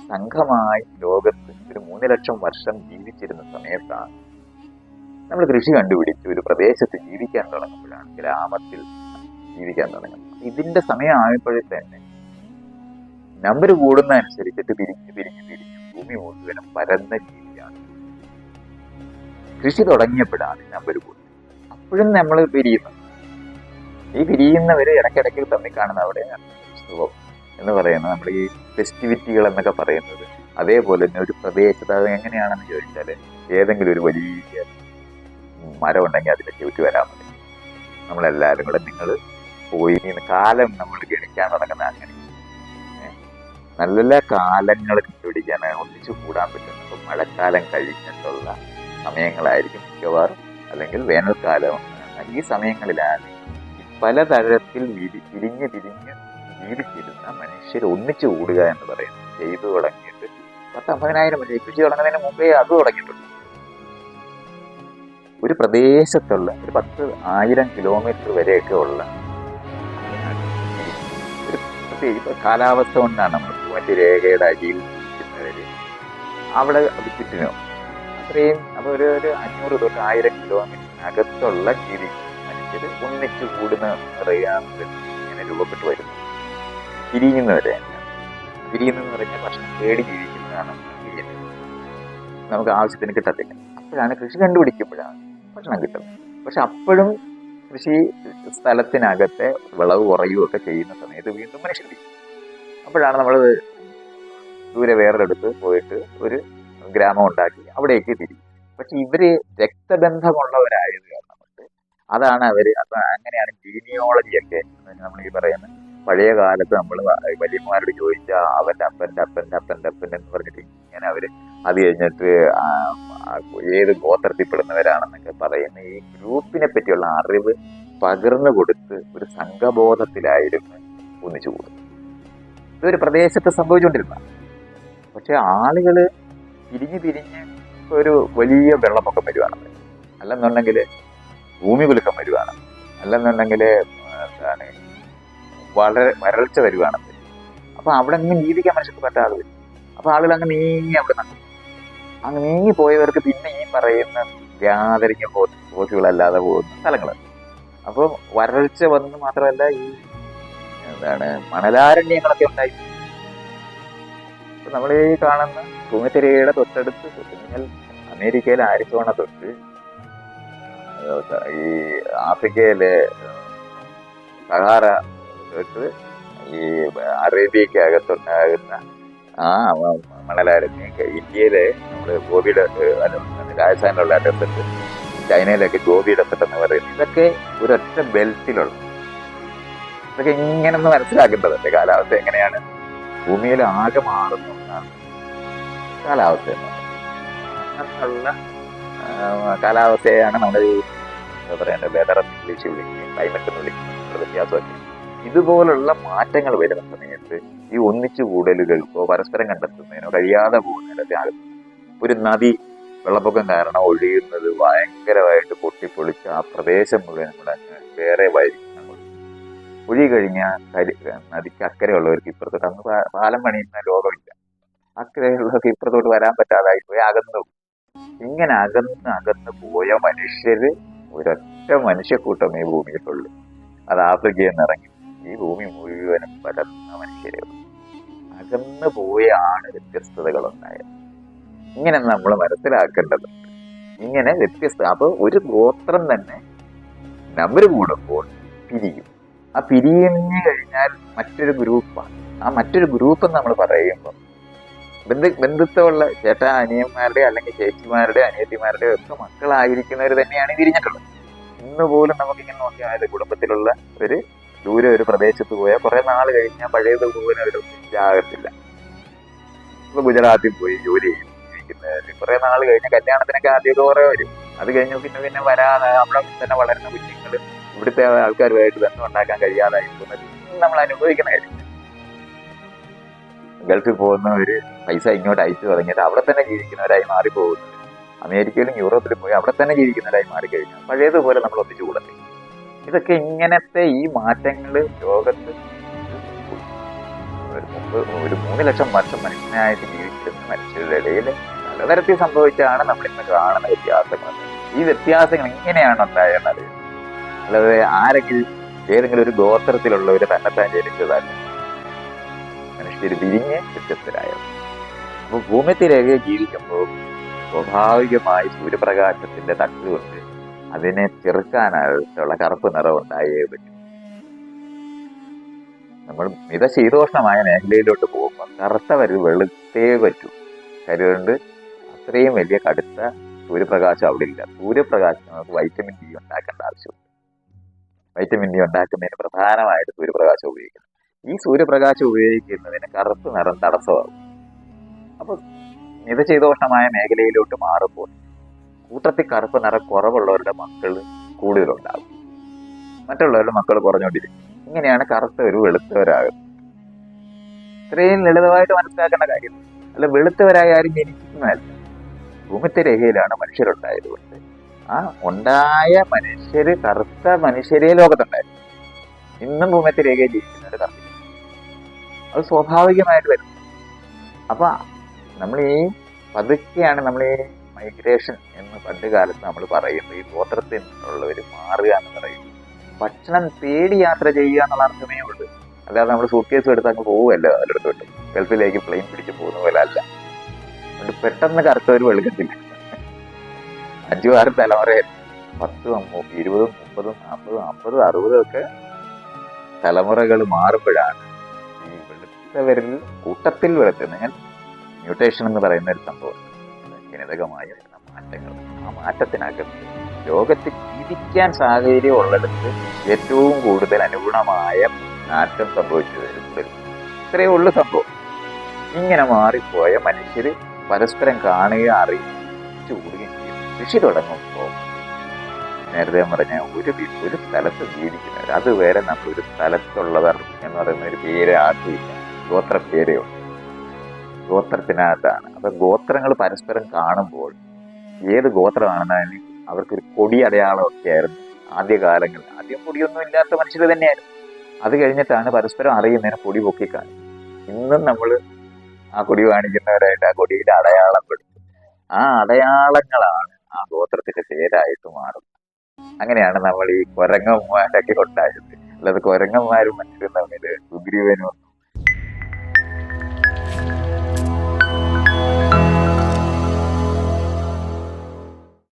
സംഘമായി ലോകത്ത് ഒരു 3 ലക്ഷം വർഷം ജീവിച്ചിരുന്ന സമയത്താണ് നമ്മൾ കൃഷി കണ്ടുപിടിച്ച് ഒരു പ്രദേശത്ത് ജീവിക്കാൻ തുടങ്ങുമ്പോഴാണ്, ഗ്രാമത്തിൽ ജീവിക്കാൻ തുടങ്ങുന്നത്. ഇതിന്റെ സമയം ആയപ്പോഴേ തന്നെ നമ്പർ കൂടുന്നതനുസരിച്ചിട്ട് പിരിഞ്ഞ് ഭൂമി മുഴുവനും പരന്ന ജീവിയാണ്. കൃഷി തുടങ്ങിയപ്പോഴാണ് നമ്പർ കൂടുന്നത്. അപ്പോഴും നമ്മൾ പിരിയുന്നു. ഈ പിരിയുന്നവര് ഇടയ്ക്കിടയ്ക്ക് തമ്മിൽ കാണുന്ന അവിടെ ഉത്സവം എന്ന് പറയുന്നത്, നമ്മൾ ഈ ഫെസ്റ്റിവിറ്റികൾ എന്നൊക്കെ പറയുന്നത് അതേപോലെ തന്നെ ഒരു പ്രദേശത്ത് അത് എങ്ങനെയാണെന്ന് ചോദിച്ചാൽ, ഏതെങ്കിലും ഒരു വലിയ മരം ഉണ്ടെങ്കിൽ അതിനെ ചുറ്റി വരാൻ മതി. നമ്മളെല്ലാവരും കൂടെ നിങ്ങൾ പോയി കാലം നമ്മൾ ഗണിക്കാൻ തുടങ്ങുന്ന അങ്ങനെ നല്ല കാലങ്ങൾ കണ്ടുപിടിക്കാൻ ഒന്നിച്ചു കൂടാൻ പറ്റുന്നത്. ഇപ്പം മഴക്കാലം കഴിഞ്ഞിട്ടുള്ള സമയങ്ങളായിരിക്കും മിക്കവാറും, അല്ലെങ്കിൽ വേനൽക്കാലം. ഈ സമയങ്ങളിലാണ് പലതരത്തിൽ പിരിഞ്ഞ് ജീവിച്ചിരുന്ന മനുഷ്യർ ഒന്നിച്ചു കൂടുക എന്ന് പറയുന്നത് ചെയ്തു തുടങ്ങിയിട്ട് 10-50,000 വർഷം. കൃഷി തുടങ്ങുന്നതിന് മുമ്പേ അത് തുടങ്ങിയിട്ടുണ്ട്. ഒരു പ്രദേശത്തുള്ള ഒരു 10,000 കിലോമീറ്റർ വരെയൊക്കെ ഉള്ള ഒരു പ്രത്യേക കാലാവസ്ഥ കൊണ്ടാണ് നമ്മൾ മറ്റു രേഖയുടെ അടിയിൽ നിൽക്കുന്നവര് അവിടെ അത് ചുറ്റിനും അത്രയും. അപ്പോൾ ഒരു 500 തൊട്ട് 1000 കിലോമീറ്ററിനകത്തുള്ള മനുഷ്യർ ഒന്നിച്ചു കൂടുന്ന അറിയാമെന്ന് ഇങ്ങനെ രൂപപ്പെട്ടു വരുന്നു. പിരിയുന്നെന്ന് പറഞ്ഞാൽ ഭക്ഷണം തേടി ജീവിക്കുന്നതാണ് പിരിയുന്നത്. നമുക്ക് ആവശ്യത്തിന് കിട്ടത്തില്ല. അപ്പോഴാണ് കൃഷി കണ്ടുപിടിക്കുമ്പോഴാണ് ഭക്ഷണം കിട്ടുന്നത്. പക്ഷെ അപ്പോഴും കൃഷി സ്ഥലത്തിനകത്തെ വിളവ് കുറയുകയൊക്കെ ചെയ്യുന്ന സമയത്ത് വീണ്ടും മനുഷ്യർ പിരിയും. അപ്പോഴാണ് നമ്മൾ ദൂരെ വേറൊരിടത്ത് പോയിട്ട് ഒരു ഗ്രാമം ഉണ്ടാക്കി അവിടേക്ക് തിരിയും. പക്ഷെ ഇവര് രക്തബന്ധമുള്ളവരായത് കാരണം കൊണ്ട് അതാണ് അവര്. അപ്പൊ അങ്ങനെയാണ് ജീനിയോളജിയൊക്കെ നമ്മൾ ഈ പറയുന്നത്. പഴയ കാലത്ത് നമ്മൾ വലിയമാരോട് ചോദിച്ചാൽ അവന്റെ അപ്പൻ എന്ന് പറഞ്ഞിട്ട് ഇങ്ങനെ അവര് അത് കഴിഞ്ഞിട്ട് ഏത് ഗോത്രത്തിൽപ്പെടുന്നവരാണെന്നൊക്കെ പറയുന്ന ഈ ഗ്രൂപ്പിനെ പറ്റിയുള്ള അറിവ് പകർന്നു കൊടുത്ത് ഒരു സംഘബോധത്തിലായിരുന്നു ഒന്നിച്ചു കൂടുന്നത്. ഇതൊരു പ്രദേശത്ത് സംഭവിച്ചുകൊണ്ടിരുന്ന. പക്ഷെ ആളുകള് പിരിഞ്ഞ് ഒരു വലിയ വെള്ളപ്പൊക്കം വരുവാണ്, അല്ലെന്നുണ്ടെങ്കിൽ ഭൂമി കുലുക്കം വരുവാണ്, അല്ലെന്നുണ്ടെങ്കിൽ എന്താണ് വരൾച്ച വരുവാണെന്ന്. അപ്പൊ അവിടെ അങ്ങ് ജീവിക്കാൻ മനുഷ്യർക്ക് പറ്റാതെ വരും. അപ്പൊ ആളുകൾ അങ്ങ് നീങ്ങി അവിടെ നടക്കും. അങ്ങ് നീങ്ങി പോയവർക്ക് പിന്നെ ഈ പറയുന്ന ഗ്യാതറിങ് ബോട്ടുകളല്ലാതെ പോകുന്ന സ്ഥലങ്ങളുണ്ട്. അപ്പോൾ വരൾച്ച വന്ന് മാത്രമല്ല ഈ മണലാരണ്യങ്ങളൊക്കെ ഉണ്ടായി. ഇപ്പൊ നമ്മൾ ഈ കാണുന്ന ഭൂമിത്തിരയുടെ തൊട്ടടുത്ത് നിങ്ങൾ അമേരിക്കയിലെ ആരിസോണ തൊട്ട് ഈ ആഫ്രിക്കയിലെ സഹാറ തൊട്ട് ഈ അറേബ്യക്കകത്തുണ്ടാകുന്ന ആ മണലാരണ്യം, ഇന്ത്യയിലെ നമ്മള് ഗോപിയുടെ രാജസ്ഥാനിലുള്ള ഡെസർട്ട്, ചൈനയിലൊക്കെ ഗോപി ഡെസർട്ട് എന്ന് പറയുന്നത്, ഇതൊക്കെ ഒരൊറ്റ ബെൽറ്റിലുള്ള. ഇതൊക്കെ ഇങ്ങനെ ഒന്ന് മനസ്സിലാക്കേണ്ടതല്ലേ കാലാവസ്ഥ എങ്ങനെയാണ്. ഭൂമിയിൽ ആകെ മാറുന്ന ഒന്നാണ് കാലാവസ്ഥ എന്ന് പറയുന്നത്. അങ്ങനെയുള്ള കാലാവസ്ഥയാണ് നമ്മൾ എന്താ പറയേണ്ടത്, വെതർ എന്ന് വിളിച്ച് വിളിക്കുന്നത്, ക്ലൈമറ്റ് എന്ന് വിളിക്കുന്നത്. വ്യത്യാസമൊക്കെ ഇതുപോലുള്ള മാറ്റങ്ങൾ വരുന്ന സമയത്ത് ഈ ഒന്നിച്ചു കൂടലുകൾക്കോ പരസ്പരം കണ്ടെത്തുന്നതിനോ കഴിയാതെ പോകുന്നതിനൊക്കെ ആകുന്നു. ഒരു നദി വെള്ളപ്പൊക്കം കാരണം ഒഴിയുന്നത് ഭയങ്കരമായിട്ട് പൊട്ടിപ്പൊളിച്ച് ആ പ്രദേശം മുഴുവൻ കൂടെ വേറെ വൈകും. ഒഴുകി കഴിഞ്ഞാൽ നദിക്ക് അക്കരെയുള്ളവർക്ക് ഇപ്പുറത്തോട്ട്, അന്ന് പാലം പണിയുന്ന ലോകമില്ല, അക്കരെയുള്ളവർക്ക് ഇപ്പുറത്തോട്ട് വരാൻ പറ്റാതായി പോയി അകന്നു പോകും. ഇങ്ങനെ അകന്ന് പോയ മനുഷ്യര് ഒരൊറ്റ മനുഷ്യക്കൂട്ടം ഈ ഭൂമിയിലുള്ളൂ. അത് ആഫ്രിക്കയിൽ നിന്ന് ഇറങ്ങി ഈ ഭൂമി മുഴുവനും പരന്ന മനുഷ്യരെ അകന്നു പോയാണ് വ്യത്യസ്തതകളുണ്ടായത്. ഇങ്ങനെ നമ്മൾ മനസ്സിലാക്കേണ്ടതുണ്ട്. ഇങ്ങനെ വ്യത്യസ്ത. അപ്പൊ ഒരു ഗോത്രം തന്നെ നമ്പർ കൂടുമ്പോൾ പിരിയും. ആ പിരിഞ്ഞു കഴിഞ്ഞാൽ മറ്റൊരു ഗ്രൂപ്പാണ്. ആ മറ്റൊരു ഗ്രൂപ്പ് നമ്മൾ പറയുമ്പോൾ ബന്ധുത്വമുള്ള ചേട്ടാ അനിയന്മാരുടെ അല്ലെങ്കിൽ ചേച്ചിമാരുടെ അനിയത്തിമാരുടെ ഒക്കെ മക്കളായിരിക്കുന്നവർ തന്നെയാണ് പിരിഞ്ഞിട്ടുള്ളത്. ഇന്ന് പോലും നമുക്കിങ്ങനെ നോക്കിയാൽ കുടുംബത്തിലുള്ള ഒരു ദൂരെ ഒരു പ്രദേശത്ത് പോയാൽ കുറെ നാൾ കഴിഞ്ഞാൽ പഴയതുപോലെ അവരൊന്നിച്ചാകത്തില്ല. ഇപ്പൊ ഗുജറാത്തിൽ പോയി ജോലി ജീവിക്കുന്നവര് കുറെ നാൾ കഴിഞ്ഞാൽ കല്യാണത്തിനൊക്കെ ആദ്യമൊക്കെ കുറെ വരും. അത് കഴിഞ്ഞു പിന്നെ വരാതെ അവിടെ തന്നെ വളരുന്ന കുഞ്ഞുങ്ങൾ ഇവിടുത്തെ ആൾക്കാരുമായിട്ട് ബന്ധം ഉണ്ടാക്കാൻ കഴിയാതായി പോകുന്നത് നമ്മൾ അനുഭവിക്കുന്ന കാര്യം. ഗൾഫിൽ പോകുന്നവര് പൈസ ഇങ്ങോട്ട് അയച്ചു തുടങ്ങിയിട്ട് അവിടെ തന്നെ ജീവിക്കുന്നവരായി മാറിപ്പോകുന്നത്. അമേരിക്കയിലും യൂറോപ്പിലും പോയി അവിടെ തന്നെ ജീവിക്കുന്നവരായി മാറിക്കഴിഞ്ഞാൽ പഴയതുപോലെ നമ്മൾ ഒന്നിച്ചു കൂടത്തില്ല. ഇതൊക്കെ ഇങ്ങനത്തെ ഈ മാറ്റങ്ങൾ ലോകത്ത് ഒരു 3 ലക്ഷം വർഷം മനുഷ്യനായിട്ട് ജീവിച്ചിരുന്ന മനുഷ്യരുടെ ഇടയിൽ പലതരത്തിൽ സംഭവിച്ചാണ് നമ്മളിന്ന് കാണുന്ന വ്യത്യാസങ്ങൾ. ഈ വ്യത്യാസങ്ങൾ ഇങ്ങനെയാണ് ഉണ്ടായെന്നത്. അല്ലാതെ ആരെങ്കിലും ഏതെങ്കിലും ഒരു ഗോത്രത്തിലുള്ളവര് തന്നെത്താൻ ജനിച്ചതല്ല. മനുഷ്യർ വിരിഞ്ഞ് വ്യത്യസ്തരായത്. അപ്പൊ ഭൂമധ്യരേഖയെ ജീവിക്കുമ്പോൾ സ്വാഭാവികമായി സൂര്യപ്രകാശത്തിന്റെ തട്ടുകൊണ്ട് അതിനെ ചെറുക്കാനായിട്ടുള്ള കറുപ്പ് നിറം ഉണ്ടായേ പറ്റും. നമ്മൾ മിതശീതോഷ്ണമായ മേഖലയിലോട്ട് പോകുമ്പോൾ കറുത്ത വെളുത്തേ പറ്റൂ. കരുതുകൊണ്ട് അത്രയും വലിയ കടുത്ത സൂര്യപ്രകാശം അവിടെ ഇല്ല. സൂര്യപ്രകാശം നമുക്ക് വൈറ്റമിൻ ഡി ഉണ്ടാക്കേണ്ട ആവശ്യമുണ്ട്. വൈറ്റമിൻ ഡി ഉണ്ടാക്കുന്നതിന് പ്രധാനമായിട്ട് സൂര്യപ്രകാശം ഉപയോഗിക്കുന്നു. ഈ സൂര്യപ്രകാശം ഉപയോഗിക്കുന്നതിന് കറുപ്പ് നിറം തടസ്സമാകും. അപ്പൊ മിതശീതോഷ്ണമായ മേഖലയിലോട്ട് മാറുമ്പോൾ കൂട്ടത്തിൽ കറുപ്പ് നിറം കുറവുള്ളവരുടെ മക്കൾ കൂടുതലുണ്ടാകും, മറ്റുള്ളവരുടെ മക്കൾ കുറഞ്ഞുകൊണ്ടിരിക്കും. ഇങ്ങനെയാണ് കറുത്തവർ വെളുത്തവരാകുന്നത്. ഇത്രയും ലളിതമായിട്ട് മനസ്സിലാക്കേണ്ട കാര്യം. അല്ല, വെളുത്തവരായി ആരും ജനിക്കുന്നതല്ല. ഭൂമധ്യരേഖയിലാണ് മനുഷ്യരുണ്ടായതുകൊണ്ട് ആ ഉണ്ടായ മനുഷ്യര് കറുത്ത മനുഷ്യരെ ലോകത്തുണ്ടായിരുന്നു. ഇന്നും ഭൂമധ്യരേഖയിൽ ജീവിക്കുന്നവർ കറുത്തില്ല. അത് സ്വാഭാവികമായിട്ട് വരുന്നത്. അപ്പൊ നമ്മൾ ഈ പതുക്കെയാണ് നമ്മൾ ഈ മൈഗ്രേഷൻ എന്ന് പണ്ട് കാലത്ത് നമ്മൾ പറയുന്നത്. ഈ ഗോത്രത്തിൽ നിന്നുള്ളവർ മാറുക എന്ന് പറയുന്നത് ഭക്ഷണം തേടി യാത്ര ചെയ്യുക എന്നുള്ള അർത്ഥമേ ഉള്ളൂ. അല്ലാതെ നമ്മൾ സൂട്ട്കേസ് എടുത്ത് അങ്ങ് പോവുമല്ലോ അതിലെടുത്തോട്ട്. ഗൾഫിലേക്ക് പ്ലെയിൻ പിടിച്ച് പോകുന്ന പോലെ അല്ല. അതുകൊണ്ട് പെട്ടെന്ന് കറുത്തവർ വെളുക്കത്തില്ല. 5-6 തലമുറ 10, 20, 30, 40, 50, 60 ഒക്കെ തലമുറകൾ മാറുമ്പോഴാണ് ഈ വെളുത്തവരിൽ കൂട്ടത്തിൽ വെളുത്തുന്നത്. മ്യൂട്ടേഷൻ എന്ന് പറയുന്ന ഒരു സംഭവം, ജനിതകമായി വരുന്ന മാറ്റങ്ങൾ. ആ മാറ്റത്തിനകത്ത് ലോകത്ത് ജീവിക്കാൻ സാഹചര്യം ഉള്ളിടത്ത് ഏറ്റവും കൂടുതൽ അനുഗുണമായ മാറ്റം സംഭവിച്ചു വരുന്നത്. ഇത്രയേ ഉള്ളു സംഭവം. ഇങ്ങനെ മാറിപ്പോയ മനുഷ്യര് പരസ്പരം കാണുകയും അറിയിച്ചു കൂടുകയും ചെയ്യും. കൃഷി തുടങ്ങുമ്പോൾ നേരത്തെ പറഞ്ഞ ഒരു സ്ഥലത്ത് ജീവിക്കുന്നവർ, അതുവരെ നമ്മളൊരു സ്ഥലത്തുള്ളവർ എന്ന് പറയുന്ന ഒരു പേര് ആക്കിയില്ല. ഗോത്ര പേരേ ഉണ്ട്. ഗോത്രത്തിനകത്താണ്. അപ്പൊ ഗോത്രങ്ങൾ പരസ്പരം കാണുമ്പോൾ ഏത് ഗോത്രമാണെന്നതിന് അവർക്കൊരു കൊടി അടയാളമൊക്കെ ആയിരുന്നു ആദ്യകാലങ്ങളിൽ. ആദ്യം പൊടിയൊന്നും ഇല്ലാത്ത മനുഷ്യർ തന്നെയായിരുന്നു. അത് കഴിഞ്ഞിട്ടാണ് പരസ്പരം അറിയുന്നതിന് പൊടി പൊക്കി കാണിക്കും. ഇന്നും നമ്മൾ ആ കൊടി കാണിക്കുന്നവരായിട്ട് ആ കൊടിയുടെ അടയാളം പെടും. ആ അടയാളങ്ങളാണ് ആ ഗോത്രത്തിന്റെ പേരായിട്ട് മാറുന്നത്. അങ്ങനെയാണ് നമ്മൾ ഈ കുരങ്ങന്മാരൊക്കെ ഉണ്ടായത്. അല്ലാതെ കുരങ്ങന്മാരും മനുഷ്യരും തമ്മിൽ സുഗ്രീവനും